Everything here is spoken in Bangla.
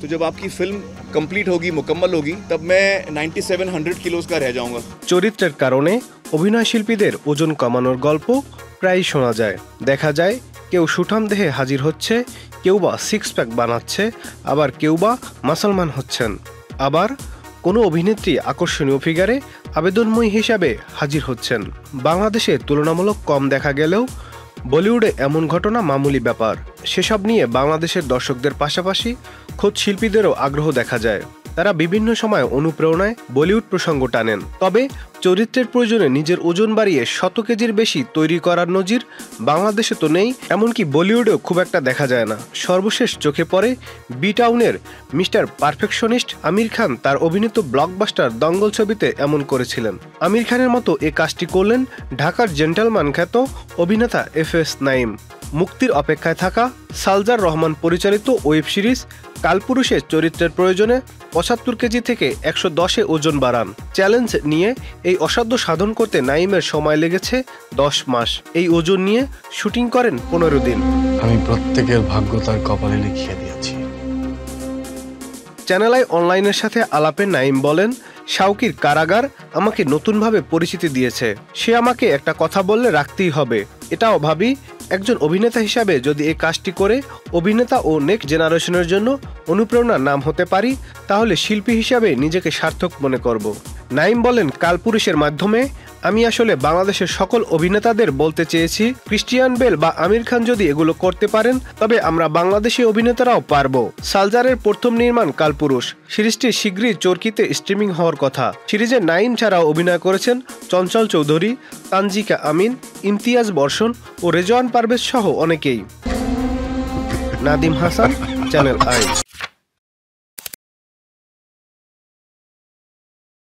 तो जब आपकी फिल्म कंप्लीट होगी, मुकम्मल होगी, तब मैं 9700 किलोज का रह जाऊंगा। চরিত্রের কারণে অভিনয় শিল্পীদের ওজন কমানোর গল্প প্রায়ই শোনা যায়। দেখা যায় কেউ সুঠাম দেহে হাজির হচ্ছে, কেউ বা সিক্স প্যাক বানাচ্ছে, আবার কেউ বা মাসলমান হচ্ছেন। আবার কোনো অভিনেত্রী আকর্ষণীয় ফিগারে আবেদনময়ী হিসাবে হাজির হচ্ছেন। বাংলাদেশে তুলনামূলক কম দেখা গেলেও বলিউডে এমন ঘটনা মামুলি ব্যাপার। সেসব নিয়ে বাংলাদেশের দর্শকদের পাশাপাশি খোদ শিল্পীদেরও আগ্রহ দেখা যায়। তারা বিভিন্ন সময় অনুপ্রেরণায় বলিউড প্রসঙ্গ টানেন। তবে চরিত্রের প্রয়োজনে নিজের ওজন বাড়িয়ে 100 কেজির বেশি তৈরি করার নজির বাংলাদেশে তো নেই, এমনকি বলিউডেও খুব একটা দেখা যায় না। সর্বশেষ চোখে পড়ে বি টাউনের মিস্টার পারফেকশনিস্ট আমির খান তার অভিনীত ব্লকবাস্টার দঙ্গল ছবিতে এমন করেছিলেন। আমির খানের মতো এই কাজটি করলেন ঢাকার জেন্টলম্যান খ্যাত অভিনেতা এফএস নাঈম। মুক্তির অপেক্ষায় থাকা সালজার রহমান পরিচালিত ওয়েব সিরিজ কালপুরুষের চরিত্রের প্রয়োজনে 75 কেজি থেকে 110-এ ওজন বাড়ান। চ্যালেঞ্জ নিয়ে এই অসাধ্য সাধন করতে নাঈমের সময় লেগেছে 10 মাস। এই ওজন নিয়ে শুটিং করেন 15 দিন। আমি প্রত্যেকের ভাগ্য তার কপালে লিখিয়ে দিয়েছি। চ্যানেল আই অনলাইনের সাথে আলাপে নাঈম বলেন, শাওকির কারাগার আমাকে নতুনভাবে পরিচিতি দিয়েছে। সে আমাকে একটা কথা বললে রাখতেই হবে। এটাও ভাবি একজন অভিনেতা হিসাবে যদি এই কাজটি করে অভিনেতা ও নেক্সট জেনারেশনের জন্য অনুপ্রেরণার নাম হতে পারি, তাহলে শিল্পী হিসাবে নিজেকে সার্থক মনে করব। নাঈম বলেন, কালপুরুষের মাধ্যমে আমি আসলে বাংলাদেশের সকল অভিনেতাদের বলতে চেয়েছি, ক্রিস্টিয়ান বেল বা আমির খান যদি এগুলো করতে পারেন, তবে আমরা বাংলাদেশি অভিনেতারাও পারবো। সালজারের প্রথম নির্মাণ কালপুরুষ সিরিজটি শীঘ্রই চরকিতে স্ট্রিমিং হওয়ার কথা। সিরিজে নাঈম ছাড়াও অভিনয় করেছেন চঞ্চল চৌধুরী, তানজিকা আমিন, ইমতিয়াজ বর্ষণ ও রেজওয়ান পারভেজ সহ অনেকেই। Nadim Hasan, channel I.